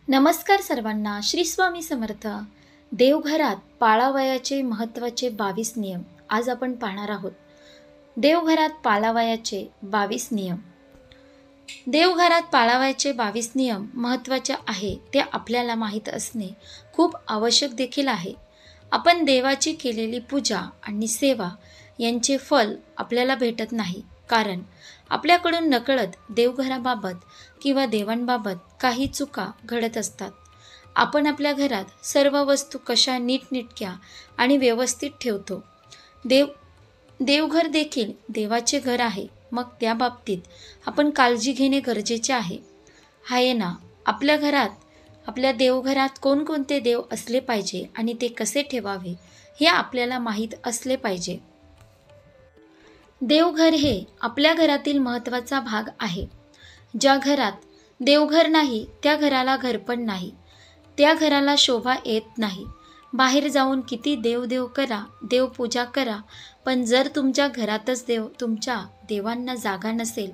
नमस्कार सर्वांना. श्री स्वामी समर्थ. देवघरात पाळावयाचे महत्त्वाचे 22 नियम आज आपण पाहणार आहोत. देवघरात पाळावयाचे 22 नियम. देवघरात पाळावयाचे 22 नियम महत्त्वाचे आहे ते आपल्याला माहीत असणे खूप आवश्यक देखील आहे. आपण देवाची केलेली पूजा आणि सेवा यांचे फल आपल्याला भेटत नाही, कारण आपल्याकडून नकळत देवघराबाबत किंवा देवांबाबत काही चुका घडत असतात. आपण आपल्या घरात सर्व वस्तू कशा नीटनेटक्या आणि व्यवस्थित ठेवतो. देवघर देखील देवाचे घर आहे, मग त्या बाबतीत आपण काळजी घेणे गरजेचे आहे ना. आपल्या देवघरात कोणकोणते देव असले पाहिजे आणि ते कसे ठेवावे हे आपल्याला माहीत असले पाहिजे. देवघर हे आपल्या घरातील महत्त्वाचा भाग आहे. ज्या घरात देवघर नाही त्या घराला घरपण नाही, त्या घराला शोभा येत नाही. बाहेर जाऊन किती देवदेव करा, देवपूजा करा, पण जर तुमच्या घरातच तुमच्या देवांना जागा नसेल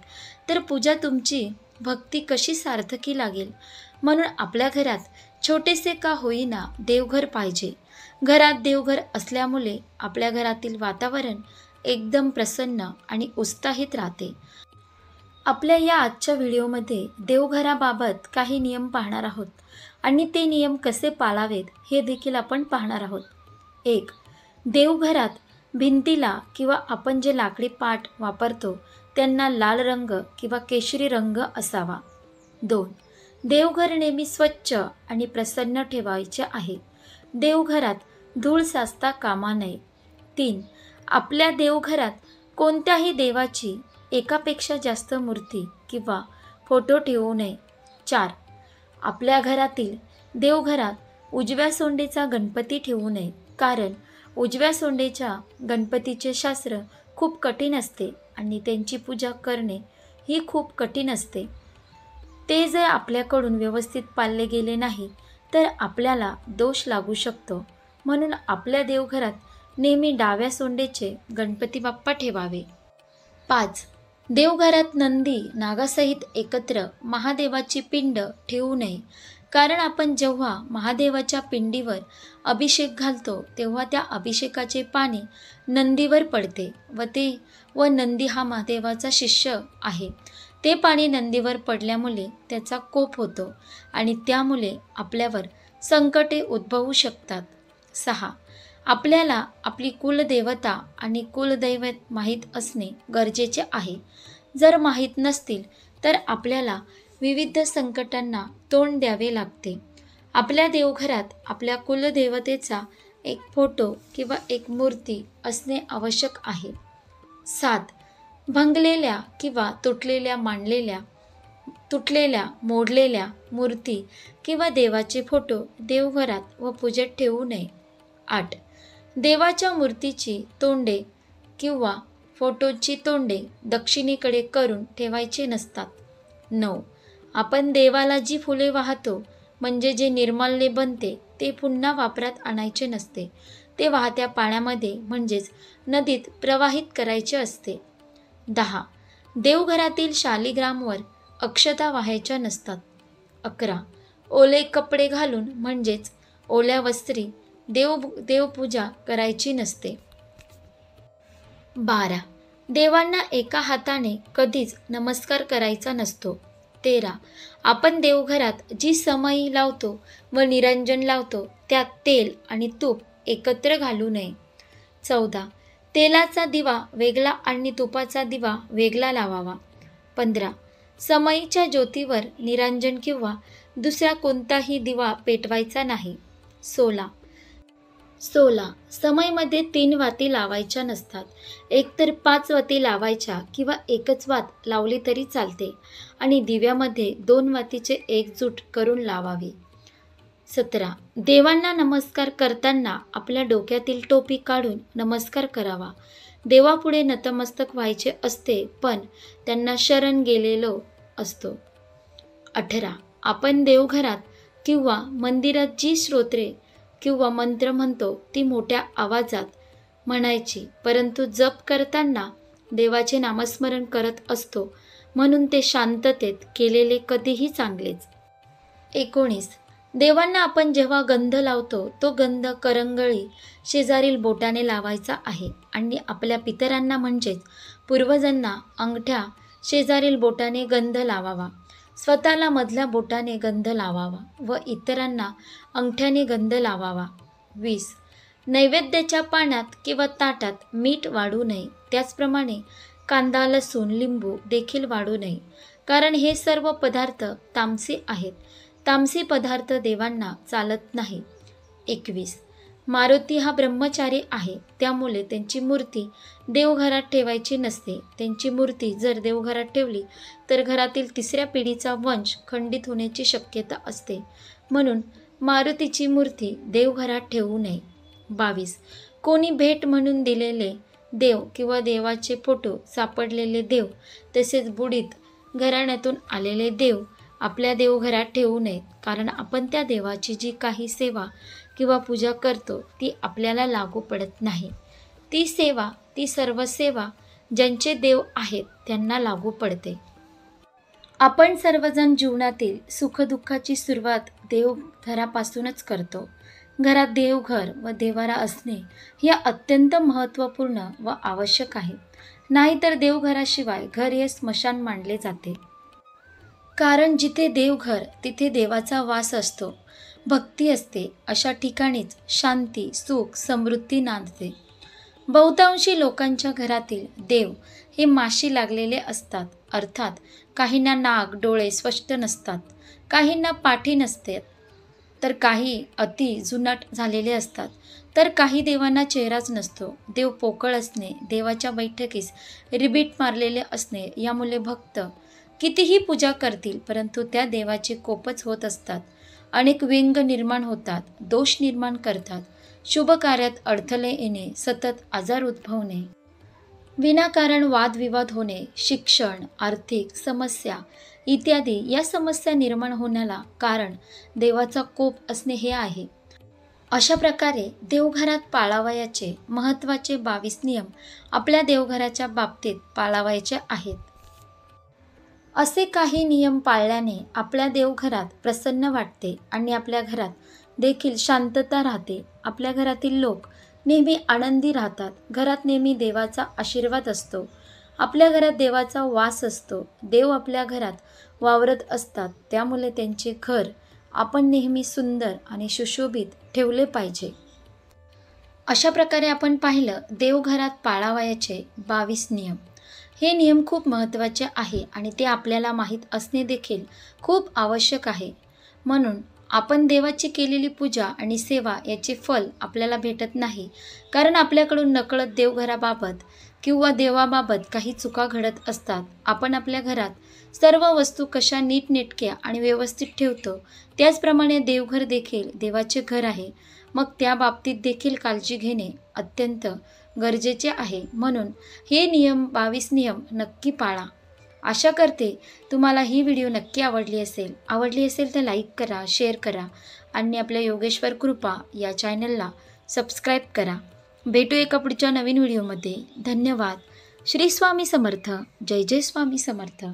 तर पूजा तुमची भक्ती कशी सार्थकी लागेल. म्हणून आपल्या घरात छोटेसे का होईना देवघर पाहिजे. घरात देवघर असल्यामुळे आपल्या घरातील वातावरण एकदम प्रसन्न आणि उत्साहित राहते. आपल्या या आजच्या व्हिडिओमध्ये देवघराबाबत काही नियम पाहणार आहोत आणि ते नियम कसे पाळावेत हे देखील आपण पाहणार आहोत. 1. देवघरात भिंतीला किंवा आपण जे लाकडी पाट वापरतो त्यांना लाल रंग किंवा केशरी रंग असावा. 2. देवघर नेहमी स्वच्छ आणि प्रसन्न ठेवायचे आहे. देवघरात धूळ साचता कामा नये. 3. आपल्या देवघरात कोणत्याही देवाची एकापेक्षा जास्त मूर्ती किंवा फोटो ठेवू नये. 4. आपल्या घरातील देवघरात उजव्या सोंडेचा गणपती ठेवू नये, कारण उजव्या सोंडेच्या गणपतीचे शास्त्र खूप कठीण असते आणि त्यांची पूजा करणे ही खूप कठीण असते. ते जर आपल्याकडून व्यवस्थित पाळले गेले नाही तर आपल्याला दोष लागू शकतो. म्हणून आपल्या देवघरात नेहमी डाव्या सोंडेचे गणपती बाप्पा ठेवावे. 5. देवघरात नंदी नागासहित एकत्र महादेवाची पिंड ठेवू नये, कारण आपण जेव्हा महादेवाच्या पिंडीवर अभिषेक घालतो तेव्हा त्या अभिषेकाचे पाणी नंदीवर पडते व नंदी हा महादेवाचा शिष्य आहे. ते पाणी नंदीवर पडल्यामुळे त्याचा कोप होतो आणि त्यामुळे आपल्यावर संकटे उद्भवू शकतात. 6. आपल्याला आपली कुलदेवता आणि कुलदैवत माहीत असणे गरजेचे आहे. जर माहीत नसतील तर आपल्याला विविध संकटांना तोंड द्यावे लागते. आपल्या देवघरात आपल्या कुलदेवतेचा एक फोटो किंवा एक मूर्ती असणे आवश्यक आहे. 7. भंगलेल्या किंवा तुटलेल्या मोडलेल्या मूर्ती किंवा देवाचे फोटो देवघरात व पूजेत ठेवू नये. 8. देवाच्या मूर्तीची तोंडे किंवा फोटोची तोंडे दक्षिणेकडे करून ठेवायचे नसतात. 9. आपण देवाला जी फुले वाहतो म्हणजे जे निर्माल्य बनते ते पुन्हा वापरात आणायचे नसते. ते वाहत्या पाण्यामध्ये म्हणजेच नदीत प्रवाहित करायचे असते. 10. देवघरातील शालिग्रामवर अक्षता वाहायच्या नसतात. 11. ओले कपडे घालून म्हणजेच ओल्या वस्त्री देवपूजा करायची नसते. 12. देवांना एका हाताने कधीच नमस्कार करायचा नसतो. 13. आपण देवघरात जी समई लावतो व निरंजन लावतो त्यात तेल आणि तूप एकत्र घालू नये. 14. तेलाचा दिवा वेगळा आणि तुपाचा दिवा वेगळा लावावा. 15. समईच्या ज्योतीवर निरंजन किंवा दुसरा कोणताही दिवा पेटवायचा नाही. 16. समईमध्ये 3 वाती लावायच्या नसतात. एकतर 5 वाती लावायच्या किंवा एकच वात लावली तरी चालते आणि दिव्यामध्ये 2 वातीचे एकजूट करून लावावी. 17. देवांना नमस्कार करताना आपल्या डोक्यातील टोपी काढून नमस्कार करावा. देवापुढे नतमस्तक व्हायचे असते, पण त्यांना शरण गेलेलो असतो. 18. आपण देवघरात किंवा मंदिरात जी स्तोत्रे किंवा मंत्र म्हणतो ती मोठ्या आवाजात म्हणायची, परंतु जप करताना देवाचे नामस्मरण करत असतो, म्हणून ते शांततेत केलेले कधीही चांगलेच. 19. देवांना आपण जेव्हा गंध लावतो तो गंध करंगळी शेजारील बोटाने लावायचा आहे आणि आपल्या पितरांना म्हणजेच पूर्वजांना अंगठ्या शेजारील बोटाने गंध लावावा, स्वतःला मधल्या बोटाने गंध लावावा व इतरांना अंगठ्याने गंध लावावा. 20. नैवेद्याच्या पाण्यात किंवा ताटात मीठ वाढू नये, त्याचप्रमाणे कांदा, लसूण, लिंबू देखील वाढू नये, कारण हे सर्व पदार्थ तामसी आहेत. तामसी पदार्थ देवांना चालत नाही. 21. मारुती हा ब्रह्मचारी आहे, त्यामुळे त्यांची मूर्ती देवघरात ठेवायची नसते. त्यांची मूर्ती जर देवघरात ठेवली तर घरातील तिसऱ्या पिढीचा वंश खंडित होण्याची शक्यता असते, म्हणून मारुतीची मूर्ती देवघरात ठेवू नये. 22. कोणी भेट म्हणून दिलेले देव किंवा देवाचे फोटो सापडलेले देव तसेच बुडीत घराण्यातून आलेले देव आपल्या देवघरात ठेवू नयेत, कारण आपण त्या देवाची जी काही सेवा किंवा पूजा करतो ती आपल्याला लागू पडत नाही. ती सेवा, ती सर्व सेवा ज्यांचे देव आहेत त्यांना लागू पडते. आपण सर्वजण जीवनातील सुखदुःखाची सुरुवात देवघरापासूनच करतो. घरात देवघर व देवारा असणे हे अत्यंत महत्त्वपूर्ण व आवश्यक आहे. नाहीतर देवघराशिवाय घर हे स्मशान मानले जाते. कारण जिथे देवघर तिथे देवाचा वास असतो, भक्ती असते, अशा ठिकाणीच शांती, सुख, समृद्धी नांदते. बहुतांशी लोकांच्या घरातील देव हे माशी लागलेले असतात, अर्थात काहींना नाक, डोळे स्पष्ट नसतात, काहींना पाठी नसते, तर काही अति जुनाट झालेले असतात, तर काही देवांना चेहराच नसतो. देव पोकळ असणे, देवाच्या बैठकीस रिबीट मारलेले असणे यामुळे भक्त कितीही पूजा करतील परंतु त्या देवाचे कोपच होत असतात. अनेक व्यंग निर्माण होतात, दोष निर्माण करतात, शुभ कार्यात अडथळे येणे, सतत आजार उद्भवणे, विनाकारण वादविवाद होणे, शिक्षण, आर्थिक समस्या इत्यादी या समस्या निर्माण होण्याला कारण देवाचा कोप असणे हे आहे. अशा प्रकारे देवघरात पाळावयाचे महत्त्वाचे 22 नियम आपल्या देवघराच्या बाबतीत पाळावयाचे आहेत. असे काही नियम पाळल्याने आपल्या देवघरात प्रसन्न वाटते आणि आपल्या घरात देखील शांतता राहते. आपल्या घरातील लोक नेहमी आनंदी राहतात. घरात नेहमी देवाचा आशीर्वाद असतो. आपल्या घरात देवाचा वास असतो. देव आपल्या घरात वावरत असतात, त्यामुळे त्यांचे घर आपण नेहमी सुंदर आणि सुशोभित ठेवले पाहिजे. अशा प्रकारे आपण पाहिलं देवघरात पाळावयाचे 22 नियम. हे नियम खूप महत्त्वाचे आहे आणि ते आपल्याला माहीत असणे देखील खूप आवश्यक आहे. म्हणून आपण देवाची केलेली पूजा आणि सेवा याचे फल आपल्याला भेटत नाही, कारण आपल्याकडून नकळत देवघराबाबत किंवा देवाबाबत काही चुका घडत असतात. आपण आपल्या घरात सर्व वस्तू कशा नीटनेटक्या आणि व्यवस्थित ठेवतो, त्याचप्रमाणे देवघर देखील देवाचे घर आहे. मग त्या बाबतीत देखील काळजी घेणे अत्यंत गरजेचे आहे. म्हणून हे 22 नियम नक्की पाळा. आशा करते तुम्हाला ही व्हिडिओ नक्की आवडली असेल तर लाईक करा, शेअर करा आणि आपल्या योगेश्वर कृपा या चॅनलला सबस्क्राईब करा. भेटू एका पुढच्या नवीन व्हिडिओमध्ये. धन्यवाद. श्री स्वामी समर्थ. जय जय स्वामी समर्थ.